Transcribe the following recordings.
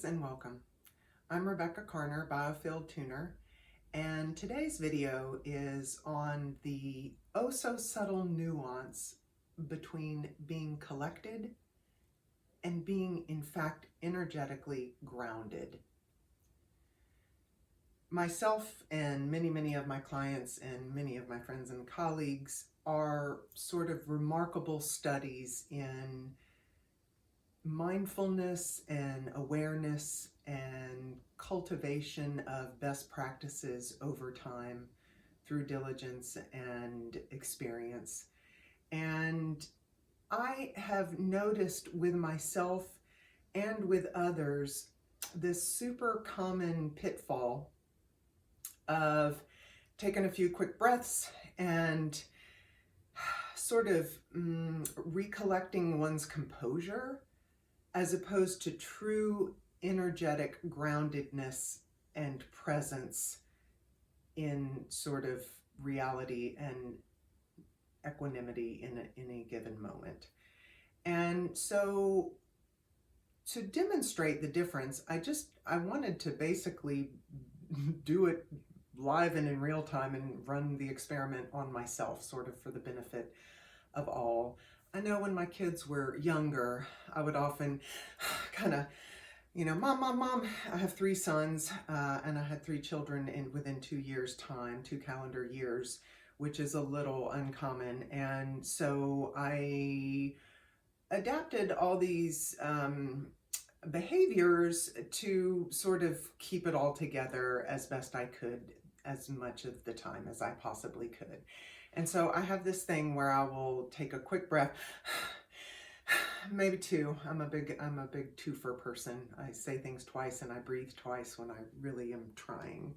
and welcome. I'm Rebecca Carner, Biofield tuner, and today's video is on the oh-so-subtle nuance between being collected and being, in fact, energetically grounded. Myself and many of my clients and many of my friends and colleagues are sort of remarkable studies in mindfulness and awareness and cultivation of best practices over time through diligence and experience. And I have noticed with myself and with others this super common pitfall of taking a few quick breaths and sort of recollecting one's composure as opposed to true energetic groundedness and presence in sort of reality and equanimity in a given moment. And so to demonstrate the difference, I wanted to basically do it live and in real time and run the experiment on myself, sort of for the benefit of all. I know when my kids were younger, I would often kind of, mom, I have 3 sons, and I had 3 children within 2 years' time, 2 calendar years, which is a little uncommon. And so I adapted all these behaviors to sort of keep it all together as best I could, as much of the time as I possibly could. And so I have this thing where I will take a quick breath, maybe 2. I'm a big twofer person. I say things twice and I breathe twice when I really am trying.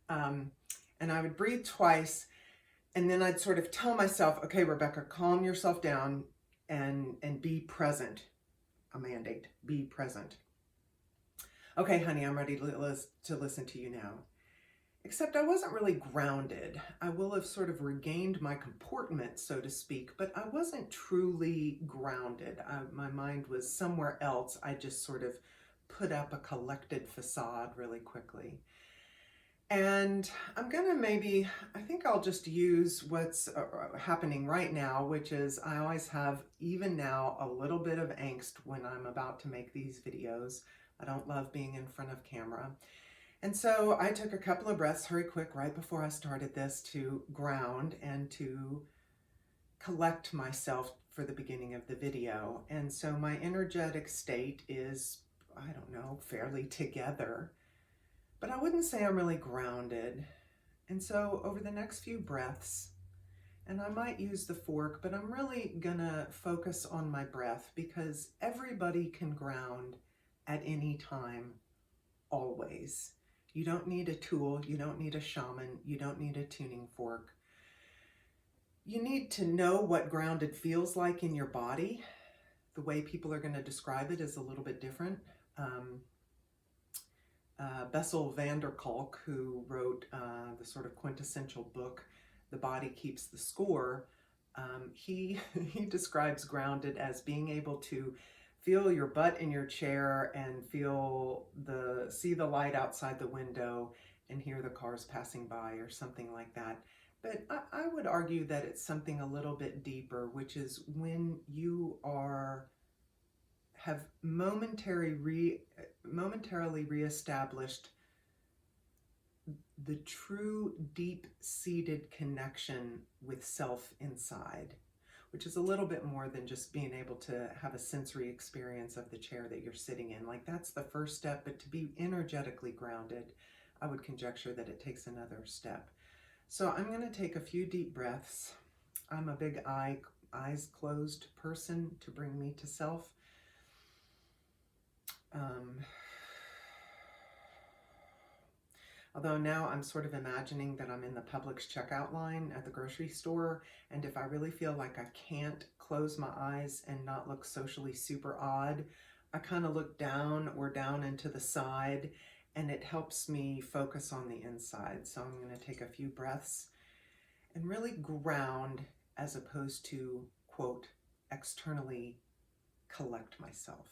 And I would breathe twice, and then I'd sort of tell myself, okay, Rebecca, calm yourself down and be present. A mandate, be present. Okay, honey, I'm ready to listen to you now. Except I wasn't really grounded. I will have sort of regained my comportment, so to speak, but I wasn't truly grounded. My mind was somewhere else. I just sort of put up a collected facade really quickly. And I'm gonna I think I'll just use what's happening right now, which is I always have, even now, a little bit of angst when I'm about to make these videos. I don't love being in front of camera. And so I took a couple of breaths, hurry quick, right before I started this to ground and to collect myself for the beginning of the video. And so my energetic state is, I don't know, fairly together. But I wouldn't say I'm really grounded. And so over the next few breaths, and I might use the fork, but I'm really gonna focus on my breath because everybody can ground at any time, always. You don't need a tool, you don't need a shaman, you don't need a tuning fork. You need to know what grounded feels like in your body. The way people are gonna describe it is a little bit different. Bessel van der Kolk, who wrote the sort of quintessential book, The Body Keeps the Score, he describes grounded as being able to feel your butt in your chair and see the light outside the window and hear the cars passing by or something like that. But I would argue that it's something a little bit deeper, which is when you have momentarily reestablished the true deep-seated connection with self inside, which is a little bit more than just being able to have a sensory experience of the chair that you're sitting in. Like, that's the first step, but to be energetically grounded, I would conjecture that it takes another step. So I'm going to take a few deep breaths. I'm a big eyes closed person to bring me to self. Although now I'm sort of imagining that I'm in the Publix checkout line at the grocery store, and if I really feel like I can't close my eyes and not look socially super odd, I kind of look down or down and to the side, and it helps me focus on the inside. So I'm going to take a few breaths and really ground as opposed to, quote, externally collect myself.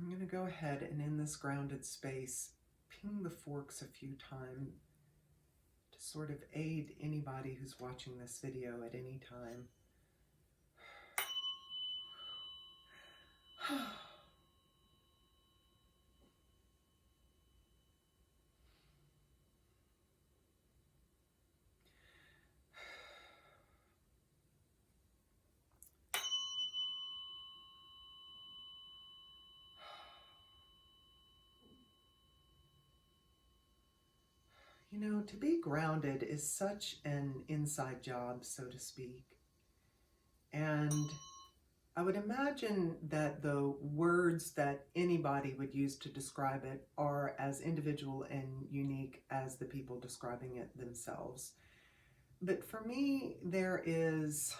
I'm going to go ahead and in this grounded space, ping the forks a few times to sort of aid anybody who's watching this video at any time. You know, to be grounded is such an inside job, so to speak. And I would imagine that the words that anybody would use to describe it are as individual and unique as the people describing it themselves. But for me, there is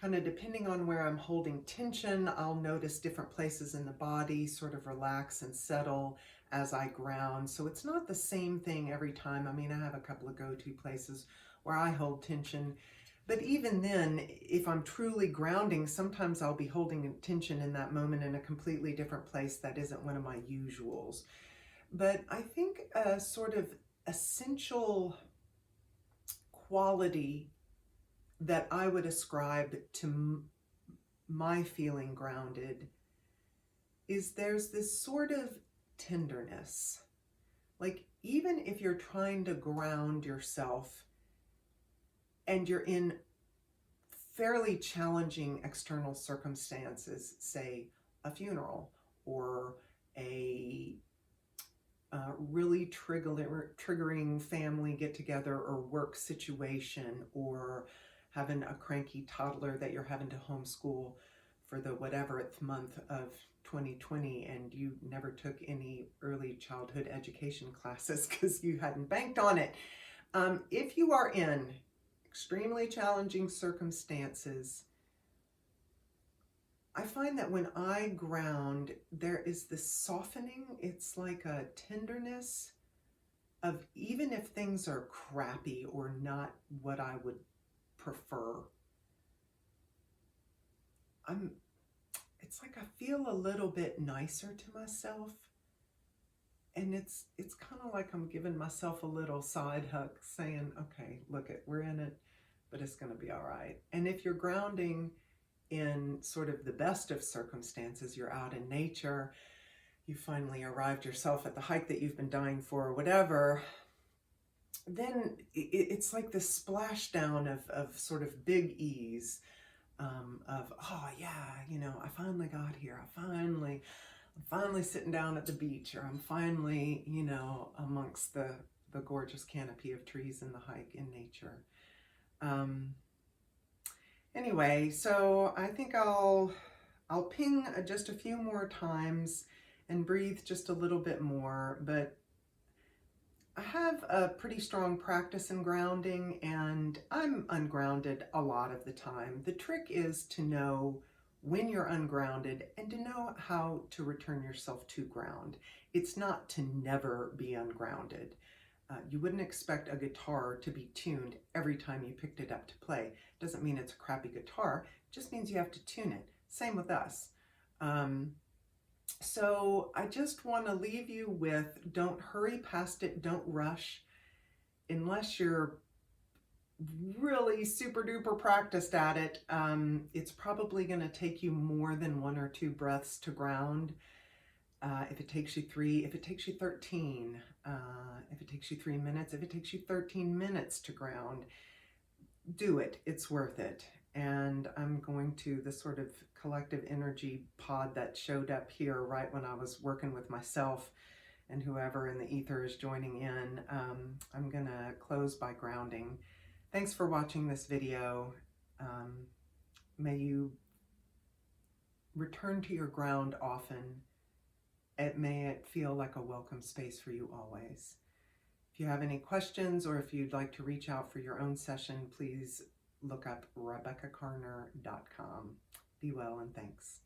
kind of, depending on where I'm holding tension, I'll notice different places in the body sort of relax and settle as I ground. So it's not the same thing every time. I mean, I have a couple of go-to places where I hold tension. But even then, if I'm truly grounding, sometimes I'll be holding tension in that moment in a completely different place that isn't one of my usuals. But I think a sort of essential quality that I would ascribe to my feeling grounded is there's this sort of tenderness. Like, even if you're trying to ground yourself and you're in fairly challenging external circumstances, say a funeral or a really triggering family get-together or work situation, or having a cranky toddler that you're having to homeschool for the whateverth month of 2020 and you never took any early childhood education classes because you hadn't banked on it. If you are in extremely challenging circumstances, I find that when I ground, there is this softening. It's like a tenderness of, even if things are crappy or not what I would prefer, it's like I feel a little bit nicer to myself. And it's kind of like I'm giving myself a little side hug saying, okay, look it, we're in it, but it's going to be all right. And if you're grounding in sort of the best of circumstances, you're out in nature, you finally arrived yourself at the hike that you've been dying for or whatever, then it's like this splashdown of sort of big ease, of, oh yeah, you know, I finally got here. I'm finally sitting down at the beach, or I'm finally, you know, amongst the gorgeous canopy of trees in the hike in nature. Anyway, so I think I'll ping just a few more times and breathe just a little bit more, but I have a pretty strong practice in grounding, and I'm ungrounded a lot of the time. The trick is to know when you're ungrounded and to know how to return yourself to ground. It's not to never be ungrounded. You wouldn't expect a guitar to be tuned every time you picked it up to play. Doesn't mean it's a crappy guitar, it just means you have to tune it. Same with us. So I just want to leave you with, don't hurry past it, don't rush, unless you're really super duper practiced at it. It's probably going to take you more than 1 or 2 breaths to ground. If it takes you 3, if it takes you 13, if it takes you 3 minutes, if it takes you 13 minutes to ground, do it. It's worth it. And I'm going to the sort of collective energy pod that showed up here right when I was working with myself and whoever in the ether is joining in. I'm going to close by grounding. Thanks for watching this video. May you return to your ground often. May it feel like a welcome space for you always. If you have any questions, or if you'd like to reach out for your own session, please look up RebeccaCarner.com. Be well and thanks.